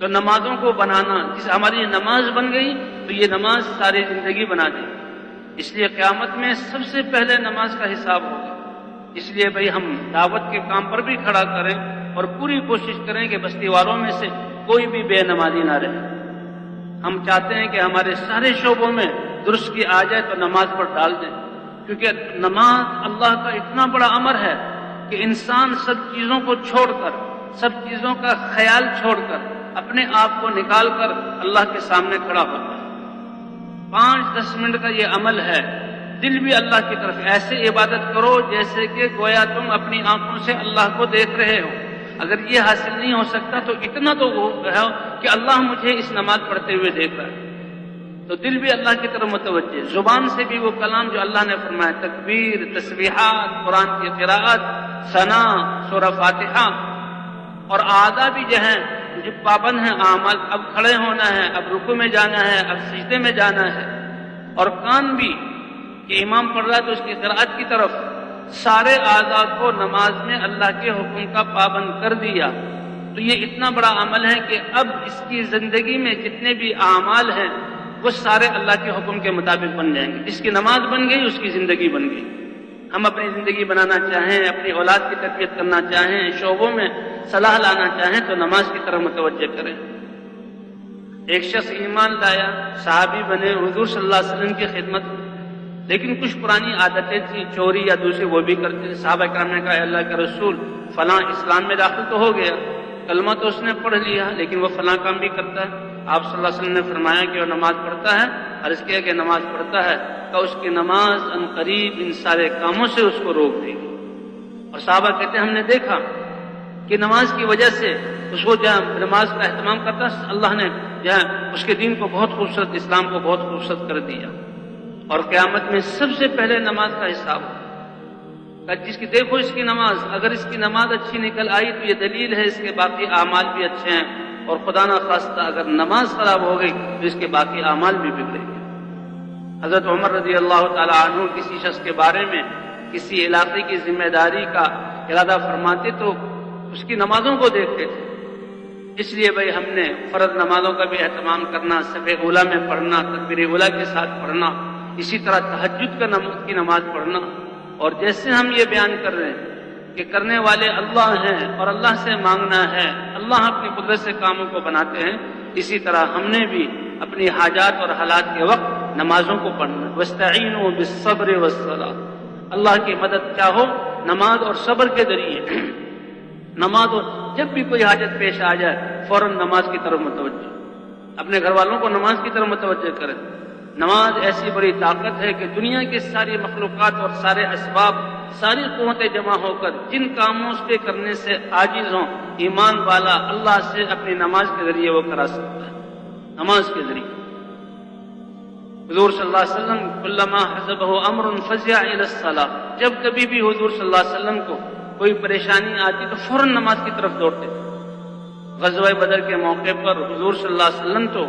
تو نمازوں کو بنانا، جس ہماری نماز بن گئی تو یہ نماز ساری زندگی بنا دے گی۔ اس لیے قیامت میں سب سے پہلے نماز کا حساب ہوگا۔ اس لیے بھائی ہم دعوت کے کام پر بھی کھڑا کریں اور پوری کوشش کریں کہ بستی والوں میں سے کوئی بھی بے نمازی نہ رہے۔ ہم چاہتے ہیں کہ ہمارے سارے شعبوں میں درستی آ جائے تو نماز پر ڈال دیں، کیونکہ نماز اللہ کا اتنا بڑا امر ہے کہ انسان سب چیزوں کو چھوڑ کر، سب چیزوں کا خیال چھوڑ کر، اپنے آپ کو نکال کر اللہ کے سامنے کھڑا ہوتا ہے۔ 5-10 منٹ کا یہ عمل ہے، دل بھی اللہ کی طرف ایسے عبادت کرو جیسے کہ گویا تم اپنی آنکھوں سے اللہ کو دیکھ رہے ہو۔ اگر یہ حاصل نہیں ہو سکتا تو اتنا تو ہے کہ اللہ مجھے اس نماز پڑھتے ہوئے دیکھ رہا ہے، تو دل بھی اللہ کی طرف متوجہ، زبان سے بھی وہ کلام جو اللہ نے فرمایا، تکبیر، تسبیحات، قرآن کی قراءت، ثنا، سورہ فاتحہ، اور اعضاء بھی جو ہیں جو پابند ہیں اعمال، اب کھڑے ہونا ہے، اب رکوع میں جانا ہے، اب سجدے میں جانا ہے، اور کان بھی کہ امام پڑھ رہا ہے تو اس کی قراءت کی طرف، سارے اعضاء کو نماز میں اللہ کے حکم کا پابند کر دیا۔ تو یہ اتنا بڑا عمل ہے کہ اب اس کی زندگی میں جتنے بھی اعمال ہیں وہ سارے اللہ کے حکم کے مطابق بن جائیں گے۔ جس کی نماز بن گئی اس کی زندگی بن گئی۔ ہم اپنی زندگی بنانا چاہیں، اپنی اولاد کی تربیت کرنا چاہیں، شعبوں میں صلاح لانا چاہیں تو نماز کی طرف متوجہ کریں۔ ایک شخص ایمان لایا، صحابی بنے، حضور صلی اللہ علیہ وسلم کی خدمت، لیکن کچھ پرانی عادتیں تھیں، چوری یا دوسری وہ بھی کرتے تھے۔ صحابہ کرام نے کہا اے اللہ کے رسول، فلاں اسلام میں داخل تو ہو گیا، کلمہ تو اس نے پڑھ لیا، لیکن وہ فلاں کام بھی کرتا ہے۔ آپ صلی اللہ علیہ وسلم نے فرمایا کہ وہ نماز پڑھتا ہے، عرض کیا کہ نماز پڑھتا ہے، کہ اس کی نماز عنقریب ان سارے کاموں سے اس کو روک دے گی۔ اور صحابہ کہتے ہیں ہم نے دیکھا کہ نماز کی وجہ سے اس کو جہاں نماز کا اہتمام کرتا، اللہ نے جہاں اس کے دین کو بہت خوبصورت، اسلام کو بہت خوبصورت کر دیا۔ اور قیامت میں سب سے پہلے نماز کا حساب ہوگا۔ جس کی دیکھو اس کی نماز، اگر اس کی نماز اچھی نکل آئی تو یہ دلیل ہے اس کے باقی اعمال بھی اچھے ہیں، اور خدا نہ خواستہ اگر نماز خراب ہو گئی تو اس کے باقی اعمال بھی بگڑیں گے۔ حضرت عمر رضی اللہ تعالی عنہ کسی شخص کے بارے میں کسی علاقے کی ذمہ داری کا ارادہ فرماتے تو اس کی نمازوں کو دیکھتے تھے۔ اس لیے بھائی ہم نے فرض نمازوں کا بھی اہتمام کرنا، صف اولیٰ میں پڑھنا، تکبیر اولیٰ کے ساتھ پڑھنا، اسی طرح تہجد کی نماز پڑھنا۔ اور جیسے ہم یہ بیان کر رہے ہیں کہ کرنے والے اللہ ہیں اور اللہ سے مانگنا ہے، اللہ اپنی قدرت سے کاموں کو بناتے ہیں، اسی طرح ہم نے بھی اپنی حاجات اور حالات کے وقت نمازوں کو پڑھنا۔ وَاسْتَعِينُوا بِالصَّبْرِ وَالصَّلَاةِ، اللہ کی مدد چاہو نماز اور صبر کے ذریعے۔ نماز، اور جب بھی کوئی حاجت پیش آ جائے فوراً نماز کی طرف متوجہ، اپنے گھر والوں کو نماز کی طرف متوجہ کریں۔ نماز ایسی بڑی طاقت ہے کہ دنیا کی ساری مخلوقات اور سارے اسباب، ساری قوتیں جمع ہو کر جن کاموں کے کرنے سے عاجز ہوں، ایمان والا اللہ سے اپنی نماز کے ذریعے وہ کرا سکتا ہے۔ نماز کے ذریعے حضور صلی اللہ علیہ وسلم کلما حزبہ امر فزع الی الصلاۃ، جب کبھی بھی حضور صلی اللہ علیہ وسلم کو کوئی پریشانی آتی تو فوراً نماز کی طرف دوڑتے تھے۔ غزوہ بدر کے موقع پر حضور صلی اللہ علیہ وسلم تو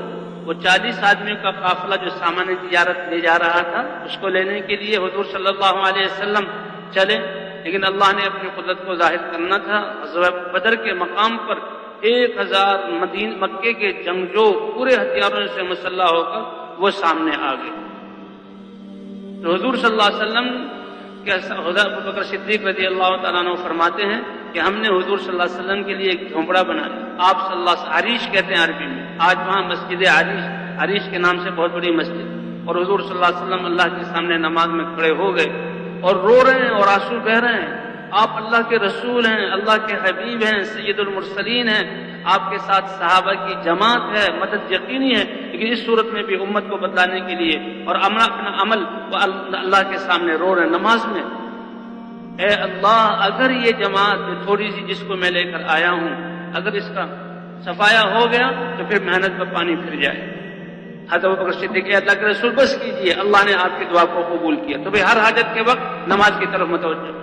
وہ 40 آدمیوں کا قافلہ جو سامان تجارت لے جا رہا تھا اس کو لینے کے لیے حضور صلی اللہ علیہ وسلم چلے، لیکن اللہ نے اپنی قدرت کو ظاہر کرنا تھا۔ غزوہ بدر کے مقام پر 1000 مکے کے جنگجو پورے ہتھیاروں سے مسلح ہو کر وہ سامنے آ گئے۔ تو حضور صلی اللہ علیہ وسلم کے حضرت ابوبکر صدیق رضی اللہ تعالیٰ عنہ فرماتے ہیں کہ ہم نے حضور صلی اللہ علیہ وسلم کے لیے ایک جھونپڑا بنایا، آپ صلی اللہ علیہ وسلم، عریش کہتے ہیں عربی میں، آج وہاں مسجد عریش کے نام سے بہت بڑی مسجد، اور حضور صلی اللہ علیہ وسلم اللہ کے سامنے نماز میں کھڑے ہو گئے اور رو رہے ہیں اور آنسو بہہ رہے ہیں۔ آپ اللہ کے رسول ہیں، اللہ کے حبیب ہیں، سید المرسلین ہیں، آپ کے ساتھ صحابہ کی جماعت ہے، مدد یقینی ہے، لیکن اس صورت میں بھی امت کو بتلانے کے لیے اور اپنا عمل وہ اللہ کے سامنے رو رہے ہیں نماز میں۔ اے اللہ، اگر یہ جماعت تھوڑی سی جس کو میں لے کر آیا ہوں اگر اس کا صفایا ہو گیا تو پھر محنت پر پانی پھر جائے۔ حضرت ابوبکر صدیق اللہ کے رسول بس کیجئے، اللہ نے آپ کی دعا کو قبول کیا۔ تو بھئی ہر حاجت کے وقت نماز کی طرف متوجہ۔